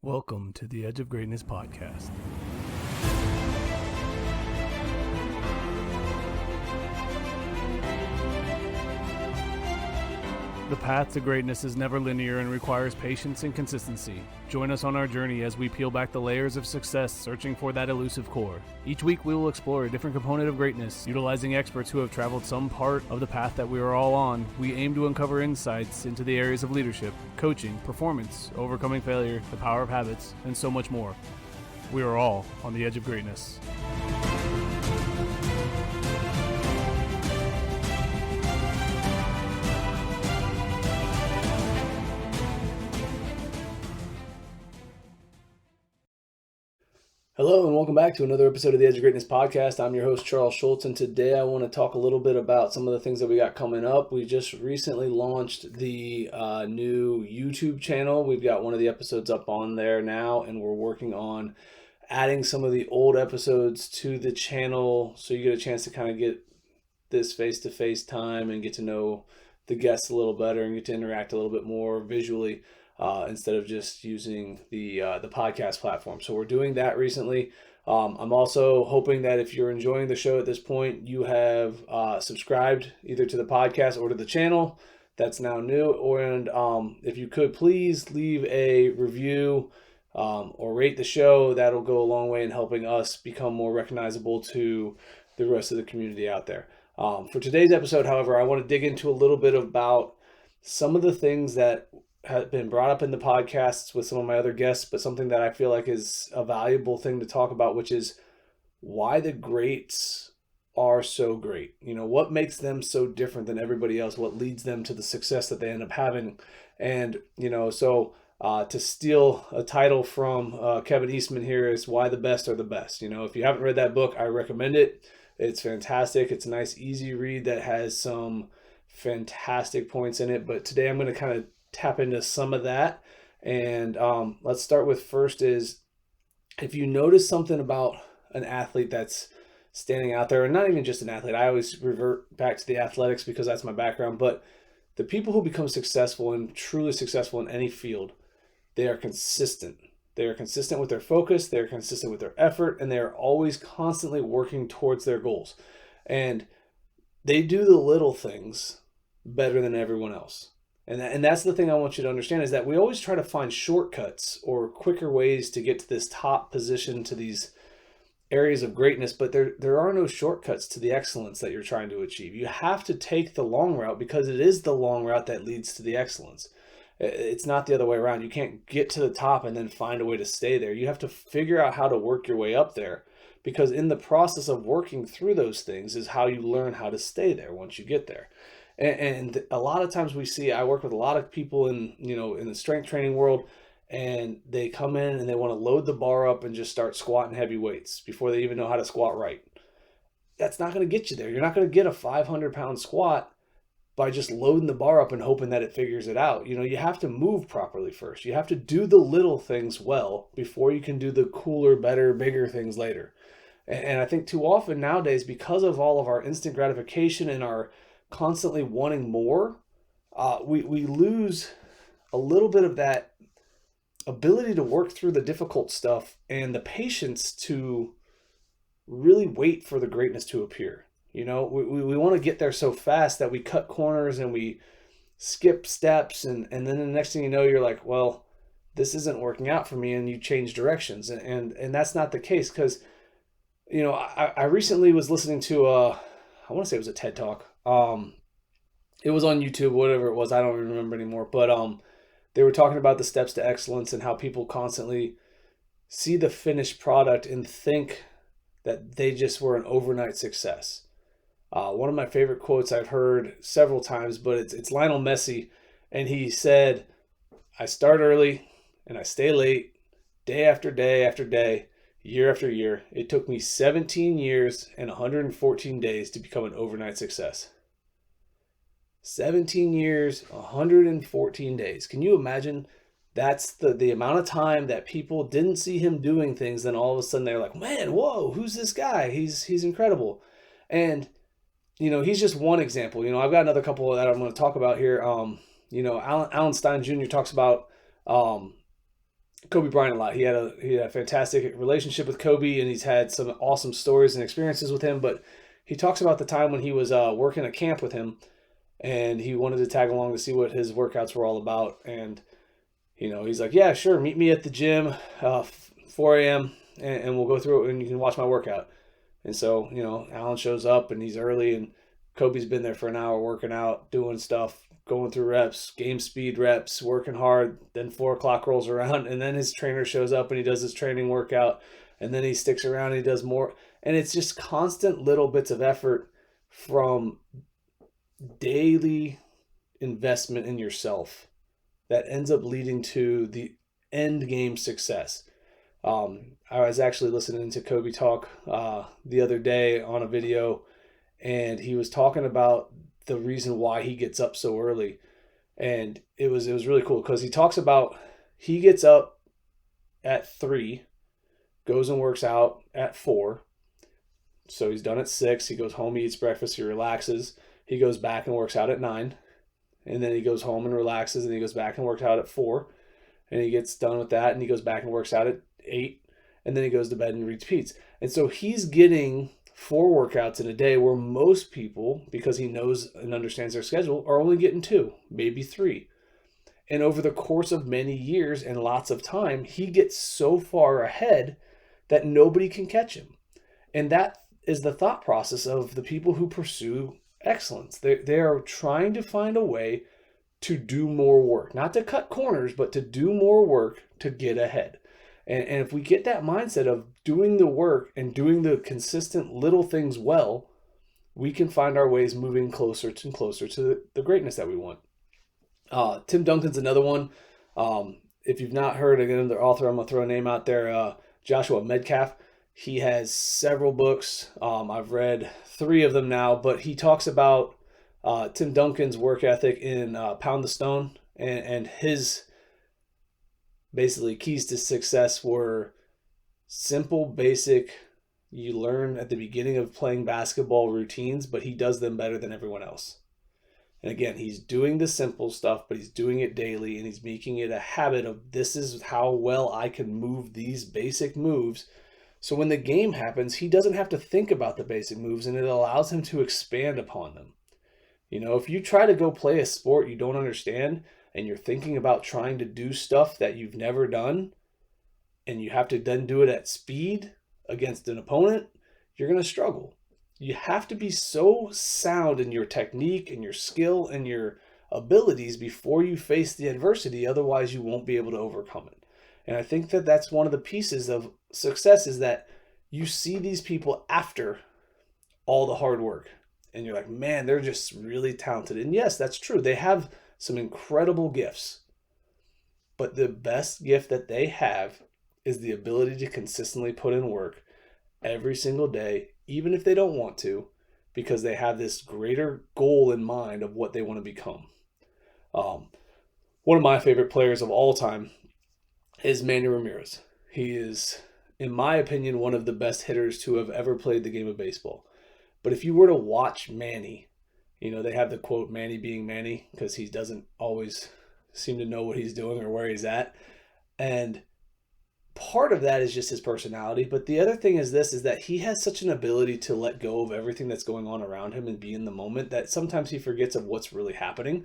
Welcome to the Edge of Greatness podcast. The path to greatness is never linear and requires patience and consistency. Join us on our journey as we peel back the layers of success, searching for that elusive core. Each week we will explore a different component of greatness, utilizing experts who have traveled some part of the path that we are all on. We aim to uncover insights into the areas of leadership, coaching, performance, overcoming failure, the power of habits, and so much more. We are all on the edge of greatness. Hello and welcome back to another episode of the Edge of Greatness podcast. I'm your host, Charles Schultz, and today I want to talk a little bit about some of the things that we got coming up. We just recently launched the new YouTube channel. We've got one of the episodes up on there now, and we're working on adding some of the old episodes to the channel so you get a chance to kind of get this face-to-face time and get to know the guests a little better and get to interact a little bit more visually. Instead of just using the podcast platform. So we're doing that recently. I'm also hoping that if you're enjoying the show at this point, you have subscribed either to the podcast or to the channel. That's now new. And if you could please leave a review or rate the show, that'll go a long way in helping us become more recognizable to the rest of the community out there. For today's episode, however, I want to dig into a little bit about some of the things that have been brought up in the podcasts with some of my other guests, but something that I feel like is a valuable thing to talk about, which is why the greats are so great. You know, what makes them so different than everybody else? What leads them to the success that they end up having? And, you know, so to steal a title from Kevin Eastman here is Why the Best Are the Best. You know, if you haven't read that book, I recommend it. It's fantastic. It's a nice, easy read that has some fantastic points in it. But today I'm going to kind of tap into some of that. And let's start with first is, if you notice something about an athlete that's standing out there, and not even just an athlete, I always revert back to the athletics because that's my background, but the people who become successful and truly successful in any field, they are consistent. They are consistent with their focus, they're consistent with their effort, and they are always constantly working towards their goals. And they do the little things better than everyone else. And that's the thing I want you to understand, is that we always try to find shortcuts or quicker ways to get to this top position, to these areas of greatness, but there are no shortcuts to the excellence that you're trying to achieve. You have to take the long route because it is the long route that leads to the excellence. It's not the other way around. You can't get to the top and then find a way to stay there. You have to figure out how to work your way up there, because in the process of working through those things is how you learn how to stay there once you get there. And a lot of times I work with a lot of people in the strength training world, and they come in and they want to load the bar up and just start squatting heavy weights before they even know how to squat right. That's not going to get you there. You're not going to get a 500-pound squat by just loading the bar up and hoping that it figures it out. You know, you have to move properly first. You have to do the little things well before you can do the cooler, better, bigger things later. And I think too often nowadays, because of all of our instant gratification and our constantly wanting more, we lose a little bit of that ability to work through the difficult stuff and the patience to really wait for the greatness to appear. You know, we want to get there so fast that we cut corners and we skip steps, and then the next thing you know, you're like, well, this isn't working out for me, and you change directions. And that's not the case, because, you know, I recently was listening to I want to say it was a TED Talk. It was on YouTube, whatever it was, I don't remember anymore. But they were talking about the steps to excellence and how people constantly see the finished product and think that they just were an overnight success. One of my favorite quotes I've heard several times, but it's Lionel Messi, and he said, "I start early and I stay late, day after day after day, year after year. It took me 17 years and 114 days to become an overnight success." 17 years, 114 days. Can you imagine? That's the amount of time that people didn't see him doing things. Then all of a sudden they're like, man, whoa, who's this guy? He's incredible. And, you know, he's just one example. You know, I've got another couple that I'm going to talk about here. You know, Alan Stein Jr. talks about Kobe Bryant a lot. He had a fantastic relationship with Kobe, and he's had some awesome stories and experiences with him. But he talks about the time when he was working a camp with him, and he wanted to tag along to see what his workouts were all about. And he's like, "Yeah, sure, meet me at the gym, 4 a.m. And we'll go through it, and you can watch my workout." And so Alan shows up, and he's early, and Kobe's been there for an hour working out, doing stuff, going through reps, game speed reps, working hard. Then 4 o'clock rolls around, and then his trainer shows up and he does his training workout, and then he sticks around and he does more. And it's just constant little bits of effort from daily investment in yourself that ends up leading to the end game success. I was actually listening to Kobe talk the other day on a video, and he was talking about the reason why he gets up so early. And it was really cool because he talks about he gets up at 3, goes and works out at 4. So he's done at 6. He goes home, he eats breakfast, he relaxes. He goes back and works out at 9. And then he goes home and relaxes, and he goes back and works out at 4. And he gets done with that, and he goes back and works out at 8. And then he goes to bed and repeats. And so he's getting 4 workouts in a day, where most people, because he knows and understands their schedule, are only getting 2, maybe 3. And over the course of many years and lots of time, he gets so far ahead that nobody can catch him. And that is the thought process of the people who pursue excellence. They are trying to find a way to do more work, not to cut corners, but to do more work to get ahead. And if we get that mindset of doing the work and doing the consistent little things well, we can find our ways moving closer and closer to the greatness that we want. Tim Duncan's another one. If you've not heard, again, the author, I'm going to throw a name out there, Joshua Medcalf. He has several books. I've read 3 of them now, but he talks about Tim Duncan's work ethic in Pound the Stone, and his basically keys to success were simple, basic, you learn at the beginning of playing basketball routines, but he does them better than everyone else. And again, he's doing the simple stuff, but he's doing it daily, and he's making it a habit of, this is how well I can move these basic moves. So when the game happens, he doesn't have to think about the basic moves, and it allows him to expand upon them. If you try to go play a sport you don't understand, and you're thinking about trying to do stuff that you've never done, and you have to then do it at speed against an opponent, you're going to struggle. You have to be so sound in your technique and your skill and your abilities before you face the adversity. Otherwise, you won't be able to overcome it. And I think that that's one of the pieces of success, is that you see these people after all the hard work, and you're like, man, they're just really talented. And yes, that's true. They have some incredible gifts, but the best gift that they have is the ability to consistently put in work every single day, even if they don't want to, because they have this greater goal in mind of what they want to become. One of my favorite players of all time is Mandy Ramirez. He is, in my opinion, one of the best hitters to have ever played the game of baseball. But if you were to watch Manny, they have the quote, Manny being Manny, because he doesn't always seem to know what he's doing or where he's at. And part of that is just his personality. But the other thing is that he has such an ability to let go of everything that's going on around him and be in the moment, that sometimes he forgets of what's really happening.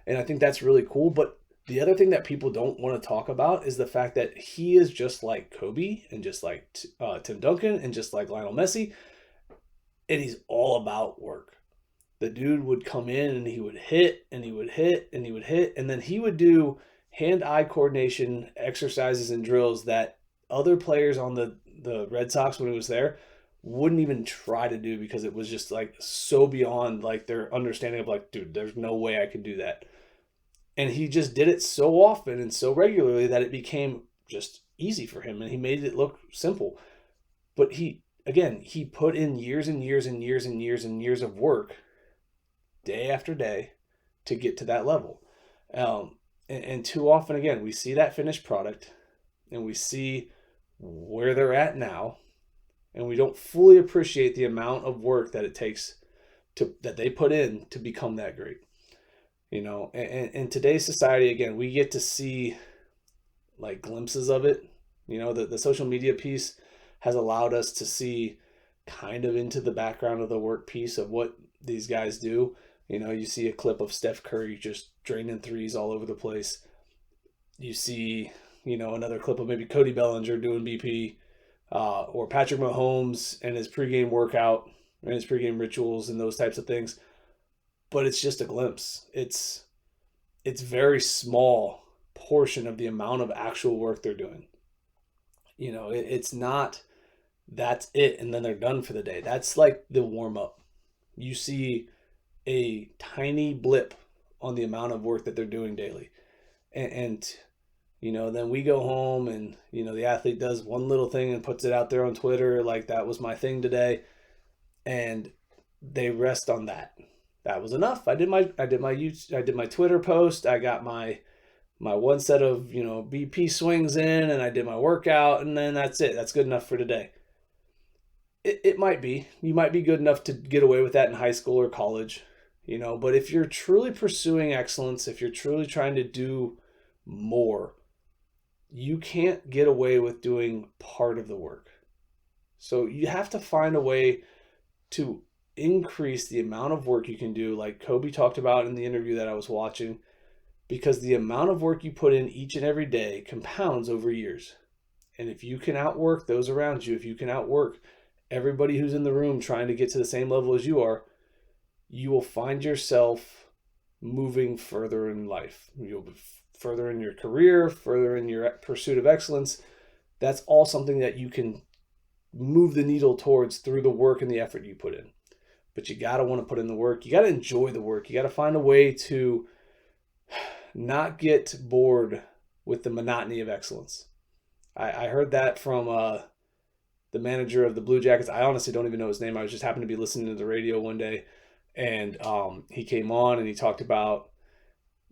And I think that's really cool. But the other thing that people don't want to talk about is the fact that he is just like Kobe, and just like Tim Duncan, and just like Lionel Messi. And he's all about work. The dude would come in and he would hit, and he would hit, and he would hit. And then he would do hand-eye coordination exercises and drills that other players on the Red Sox, when he was there, wouldn't even try to do, because it was just like so beyond like their understanding of like, dude, there's no way I can do that. And he just did it so often and so regularly that it became just easy for him, and he made it look simple. But he put in years and years and years and years and years of work, day after day, to get to that level. And too often, again, we see that finished product, and we see where they're at now, and we don't fully appreciate the amount of work that it takes that they put in to become that great. In today's society, again, we get to see like glimpses of it. The social media piece has allowed us to see kind of into the background of the work piece of what these guys do. You see a clip of Steph Curry just draining threes all over the place. You see, another clip of maybe Cody Bellinger doing BP, or Patrick Mahomes and his pregame workout and his pregame rituals and those types of things. But it's just a glimpse. It's very small portion of the amount of actual work they're doing. It's not that's it and then they're done for the day. That's like the warm up. You see a tiny blip on the amount of work that they're doing daily. And then we go home and, the athlete does one little thing and puts it out there on Twitter, like that was my thing today. And they rest on that. That was enough. I did my Twitter post. I got my one set of, BP swings in, and I did my workout, and then that's it. That's good enough for today. It might be. You might be good enough to get away with that in high school or college, but if you're truly pursuing excellence, if you're truly trying to do more, you can't get away with doing part of the work. So you have to find a way to increase the amount of work you can do, like Kobe talked about in the interview that I was watching, because the amount of work you put in each and every day compounds over years. And if you can outwork those around you, if you can outwork everybody who's in the room trying to get to the same level as you are, you will find yourself moving further in life. You'll be further in your career, further in your pursuit of excellence. That's all something that you can move the needle towards through the work and the effort you put in. But you got to want to put in the work. You got to enjoy the work. You got to find a way to not get bored with the monotony of excellence. I heard that from the manager of the Blue Jackets. I honestly don't even know his name. I was just happened to be listening to the radio one day, and he came on and he talked about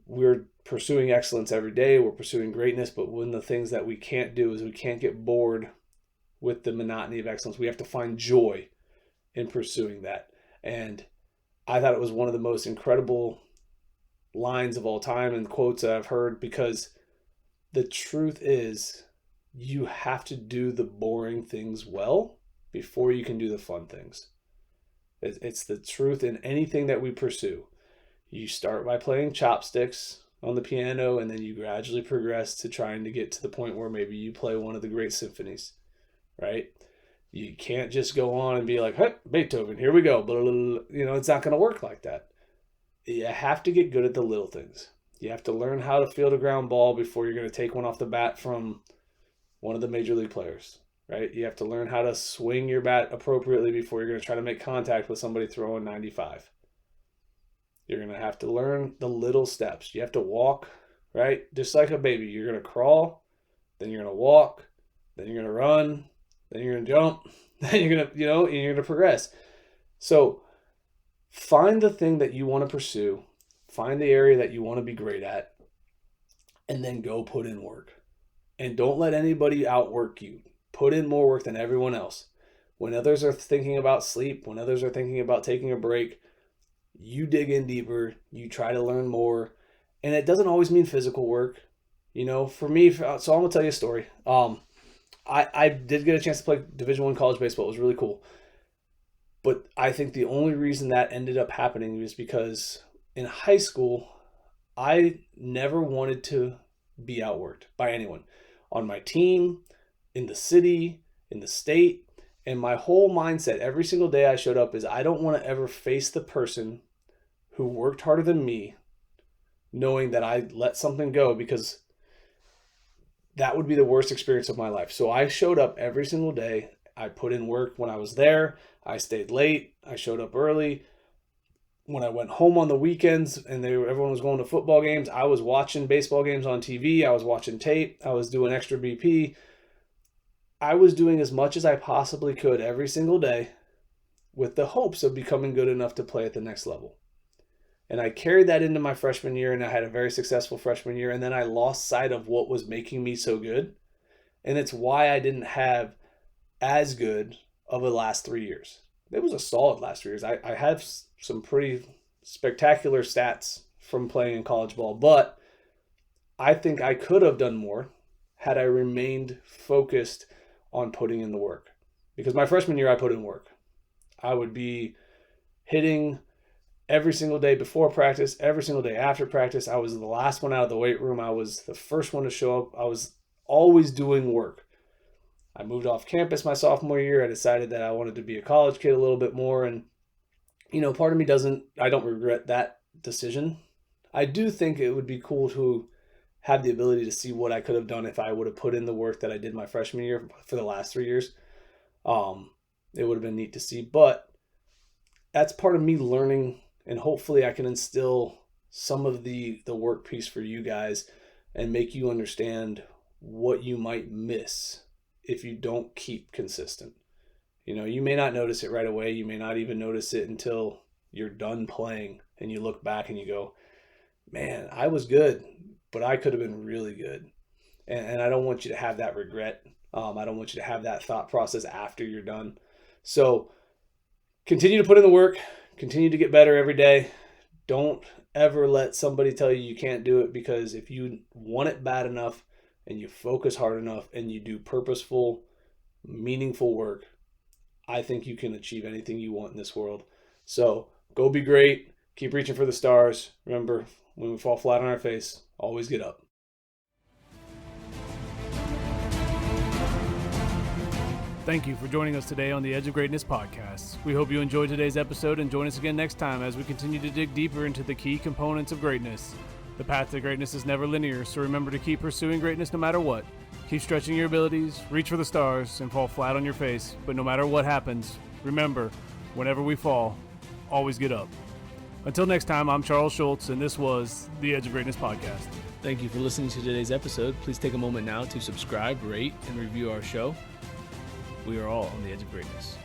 we're pursuing excellence every day. We're pursuing greatness, but one of the things that we can't do is we can't get bored with the monotony of excellence. We have to find joy in pursuing that. And I thought it was one of the most incredible lines of all time and quotes that I've heard, because the truth is you have to do the boring things well before you can do the fun things. It's the truth in anything that we pursue. You start by playing chopsticks on the piano, and then you gradually progress to trying to get to the point where maybe you play one of the great symphonies, right? You can't just go on and be like, hey, Beethoven, here we go. It's not going to work like that. You have to get good at the little things. You have to learn how to field a ground ball before you're going to take one off the bat from one of the major league players, right? You have to learn how to swing your bat appropriately before you're going to try to make contact with somebody throwing 95. You're going to have to learn the little steps. You have to walk, right? Just like a baby. You're going to crawl, then you're going to walk, then you're going to run, then you're going to jump, then you're going to, you're going to progress. So find the thing that you want to pursue, find the area that you want to be great at, and then go put in work. And don't let anybody outwork you. Put in more work than everyone else. When others are thinking about sleep, when others are thinking about taking a break, you dig in deeper, you try to learn more. And it doesn't always mean physical work. For me, so I'm going to tell you a story. I did get a chance to play Division I college baseball. It was really cool. But I think the only reason that ended up happening was because in high school, I never wanted to be outworked by anyone. On my team, in the city, in the state. And my whole mindset every single day I showed up is I don't want to ever face the person who worked harder than me, knowing that I let something go, because that would be the worst experience of my life. So I showed up every single day. I put in work when I was there. I stayed late. I showed up early. When I went home on the weekends and everyone was going to football games, I was watching baseball games on TV. I was watching tape. I was doing extra BP. I was doing as much as I possibly could every single day with the hopes of becoming good enough to play at the next level. And I carried that into my freshman year, and I had a very successful freshman year. And then I lost sight of what was making me so good. And it's why I didn't have as good of a last 3 years. It was a solid last 3 years. I had some pretty spectacular stats from playing in college ball, but I think I could have done more had I remained focused on putting in the work. Because my freshman year, I put in work. I would be hitting every single day before practice, every single day after practice. I was the last one out of the weight room. I was the first one to show up. I was always doing work. I moved off campus my sophomore year. I decided that I wanted to be a college kid a little bit more. And, part of me I don't regret that decision. I do think it would be cool to have the ability to see what I could have done if I would have put in the work that I did my freshman year for the last 3 years. It would have been neat to see, but that's part of me learning, and hopefully I can instill some of the work piece for you guys and make you understand what you might miss if you don't keep consistent. You may not notice it right away. You may not even notice it until you're done playing and you look back and you go, man, I was good, but I could have been really good. And I don't want you to have that regret. I don't want you to have that thought process after you're done. So continue to put in the work, continue to get better every day. Don't ever let somebody tell you you can't do it, because if you want it bad enough and you focus hard enough and you do purposeful, meaningful work, I think you can achieve anything you want in this world. So go be great. Keep reaching for the stars. Remember, when we fall flat on our face, always get up. Thank you for joining us today on the Edge of Greatness podcast. We hope you enjoyed today's episode and join us again next time as we continue to dig deeper into the key components of greatness. The path to greatness is never linear, so remember to keep pursuing greatness no matter what. Keep stretching your abilities, reach for the stars, and fall flat on your face. But no matter what happens, remember, whenever we fall, always get up. Until next time, I'm Charles Schultz, and this was the Edge of Greatness podcast. Thank you for listening to today's episode. Please take a moment now to subscribe, rate, and review our show. We are all on the edge of greatness.